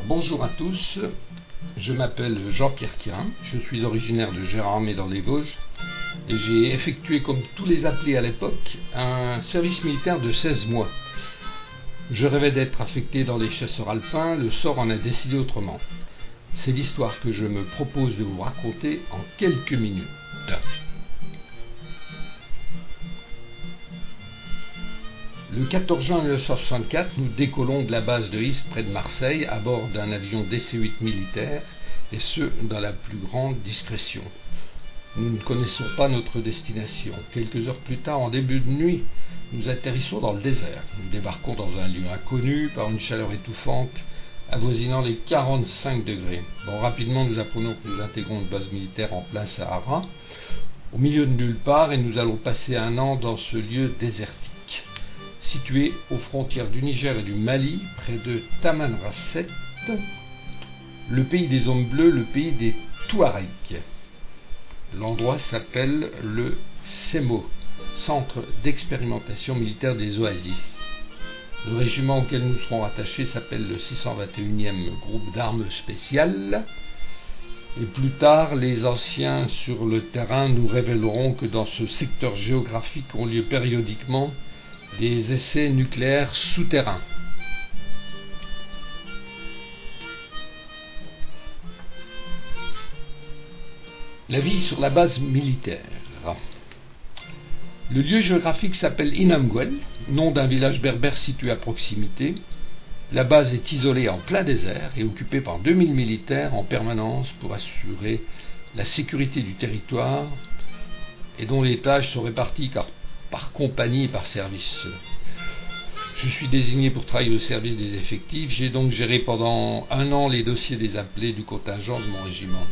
Bonjour à tous, je m'appelle Jean-Pierre Quirin, je suis originaire de Gérardmer dans les Vosges et j'ai effectué, comme tous les appelés à l'époque, un service militaire de 16 mois. Je rêvais d'être affecté dans les chasseurs alpins, le sort en a décidé autrement. C'est l'histoire que je me propose de vous raconter en quelques minutes. Le 14 juin 1964, nous décollons de la base de Istres près de Marseille à bord d'un avion DC-8 militaire, et ce, dans la plus grande discrétion. Nous ne connaissons pas notre destination. Quelques heures plus tard, en début de nuit, nous atterrissons dans le désert. Nous débarquons dans un lieu inconnu, par une chaleur étouffante, avoisinant les 45 degrés. Rapidement, nous apprenons que nous intégrons une base militaire en plein Sahara, au milieu de nulle part, et nous allons passer un an dans ce lieu désertique. Situé aux frontières du Niger et du Mali, près de Tamanrasset, le pays des hommes bleus, le pays des Touaregs. L'endroit s'appelle le CEMO, Centre d'expérimentation militaire des oasis. Le régiment auquel nous serons rattachés s'appelle le 621e groupe d'armes spéciales. Et plus tard, les anciens sur le terrain nous révéleront que dans ce secteur géographique ont lieu périodiquement des essais nucléaires souterrains. La vie sur la base militaire. Le lieu géographique s'appelle Inamguel, nom d'un village berbère situé à proximité. La base est isolée en plein désert et occupée par 2000 militaires en permanence pour assurer la sécurité du territoire et dont les tâches sont réparties par compagnie et par service. Je suis désigné pour travailler au service des effectifs. J'ai donc géré pendant un an les dossiers des appelés du contingent de mon régiment.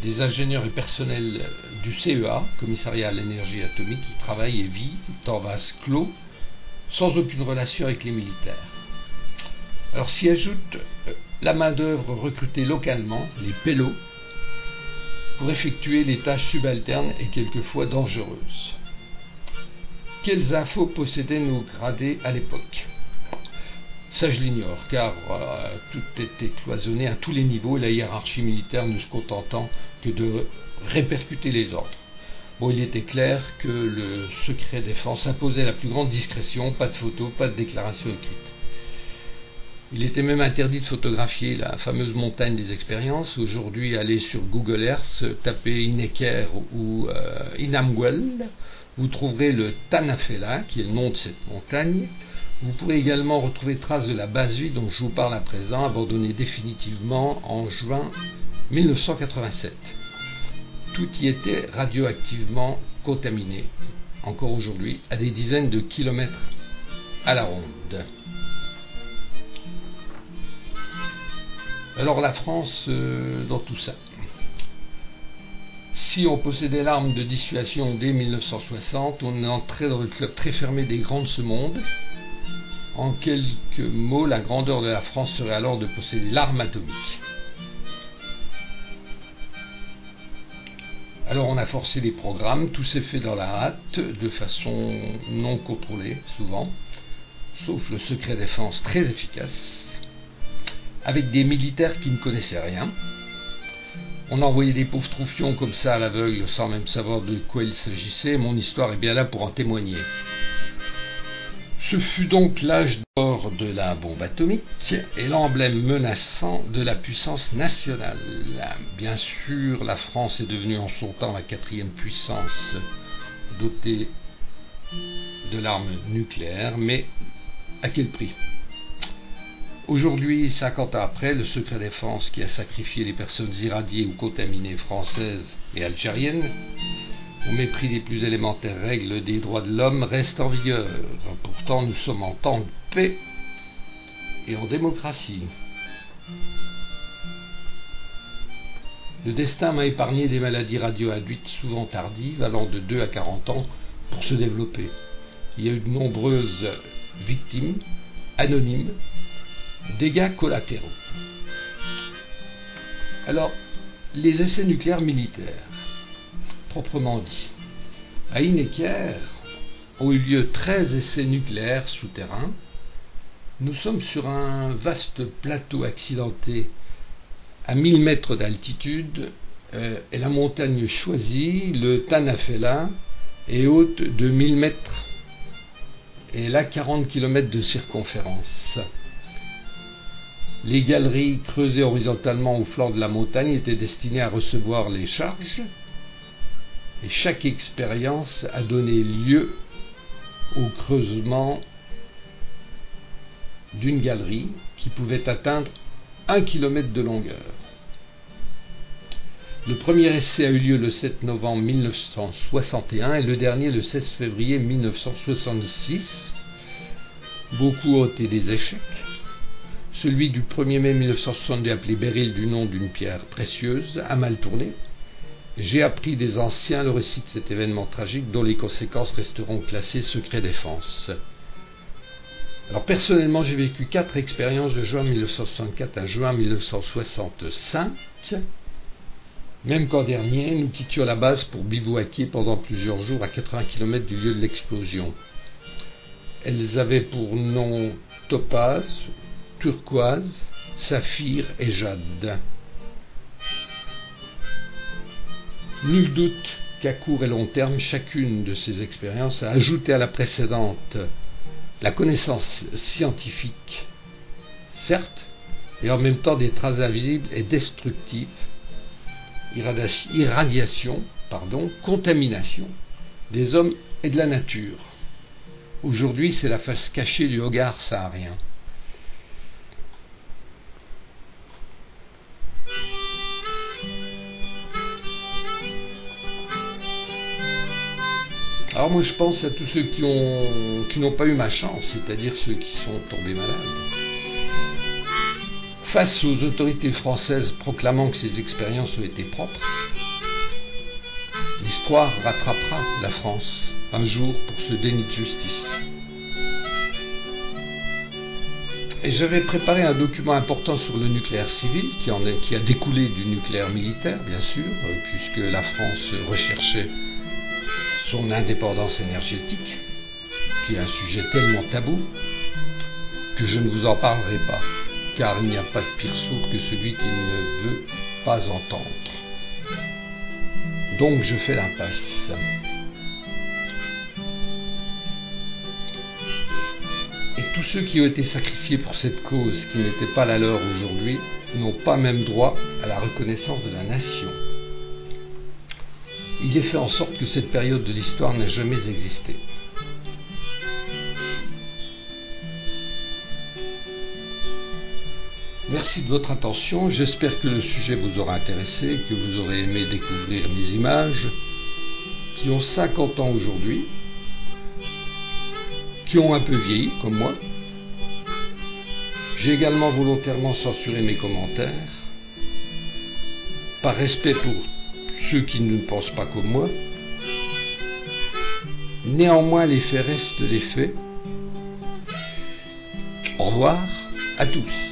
Des ingénieurs et personnels du CEA, Commissariat à l'énergie atomique, y travaillent et vivent en vase clos, sans aucune relation avec les militaires. Alors s'y ajoute la main-d'œuvre recrutée localement, les pélos, pour effectuer les tâches subalternes et quelquefois dangereuses. Quelles infos possédaient nos gradés à l'époque? Ça, je l'ignore, car tout était cloisonné à tous les niveaux, la hiérarchie militaire ne se contentant que de répercuter les ordres. Il était clair que le secret défense imposait la plus grande discrétion, pas de photos, pas de déclaration écrite. Il était même interdit de photographier la fameuse montagne des expériences. Aujourd'hui, allez sur Google Earth, tapez Ineker ou Inamguel, vous trouverez le Tanafela, qui est le nom de cette montagne. Vous pourrez également retrouver traces de la base vide dont je vous parle à présent, abandonnée définitivement en juin 1987. Tout y était radioactivement contaminé, encore aujourd'hui, à des dizaines de kilomètres à la ronde. Alors la France dans tout ça. Si on possédait l'arme de dissuasion dès 1960, on entrait dans le club très fermé des grands de ce monde. En quelques mots, la grandeur de la France serait alors de posséder l'arme atomique. Alors on a forcé les programmes, tout s'est fait dans la hâte, de façon non contrôlée souvent, sauf le secret défense très efficace, avec des militaires qui ne connaissaient rien. On envoyait des pauvres troufions comme ça à l'aveugle sans même savoir de quoi il s'agissait. Mon histoire est bien là pour en témoigner. Ce fut donc l'âge d'or de la bombe atomique et l'emblème menaçant de la puissance nationale. Bien sûr, la France est devenue en son temps la 4e puissance dotée de l'arme nucléaire, mais à quel prix? Aujourd'hui, 50 ans après, le secret défense qui a sacrifié les personnes irradiées ou contaminées françaises et algériennes, au mépris des plus élémentaires règles des droits de l'homme, reste en vigueur. Pourtant, nous sommes en temps de paix et en démocratie. Le destin m'a épargné des maladies radio-induites souvent tardives, allant de 2 à 40 ans pour se développer. Il y a eu de nombreuses victimes, anonymes, dégâts collatéraux. Alors, les essais nucléaires militaires, proprement dit. À Ineker ont eu lieu 13 essais nucléaires souterrains Nous sommes sur un vaste plateau accidenté à 1000 mètres d'altitude et la montagne choisie, le Tanafela, est haute de 1000 mètres et elle a 40 km de circonférence. Les galeries creusées horizontalement au flanc de la montagne étaient destinées à recevoir les charges et chaque expérience a donné lieu au creusement d'une galerie qui pouvait atteindre 1 km de longueur. Le premier essai a eu lieu le 7 novembre 1961 et le dernier le 16 février 1966. Beaucoup ont été des échecs. Celui du 1er mai 1962, appelé Beryl du nom d'une pierre précieuse, a mal tourné. J'ai appris des anciens le récit de cet événement tragique dont les conséquences resteront classées secret défense. Alors personnellement, j'ai vécu 4 expériences de juin 1964 à juin 1965. Même qu'en dernier, nous quittions la base pour bivouaquer pendant plusieurs jours à 80 km du lieu de l'explosion. Elles avaient pour nom Topaz, Turquoise, Saphir et Jade. Nul doute qu'à court et long terme, chacune de ces expériences a ajouté à la précédente la connaissance scientifique, certes, et en même temps des traces invisibles et destructives, irradiation, contamination des hommes et de la nature. Aujourd'hui, c'est la face cachée du Hogar saharien. Alors moi je pense à tous ceux qui n'ont pas eu ma chance, c'est-à-dire ceux qui sont tombés malades. Face aux autorités françaises proclamant que ces expériences ont été propres, l'histoire rattrapera la France un jour pour ce déni de justice. Et j'avais préparé un document important sur le nucléaire civil qui a découlé du nucléaire militaire, bien sûr, puisque la France recherchait son indépendance énergétique, qui est un sujet tellement tabou que je ne vous en parlerai pas, car il n'y a pas de pire sourd que celui qui ne veut pas entendre. Donc je fais l'impasse. Et tous ceux qui ont été sacrifiés pour cette cause, qui n'était pas la leur aujourd'hui, n'ont pas même droit à la reconnaissance de la nation. Il est fait en sorte que cette période de l'histoire n'a jamais existé. Merci de votre attention, j'espère que le sujet vous aura intéressé, que vous aurez aimé découvrir mes images, qui ont 50 ans aujourd'hui, qui ont un peu vieilli, comme moi. J'ai également volontairement censuré mes commentaires, par respect pour ceux qui ne pensent pas comme moi. Néanmoins, les faits restent les faits. Au revoir à tous.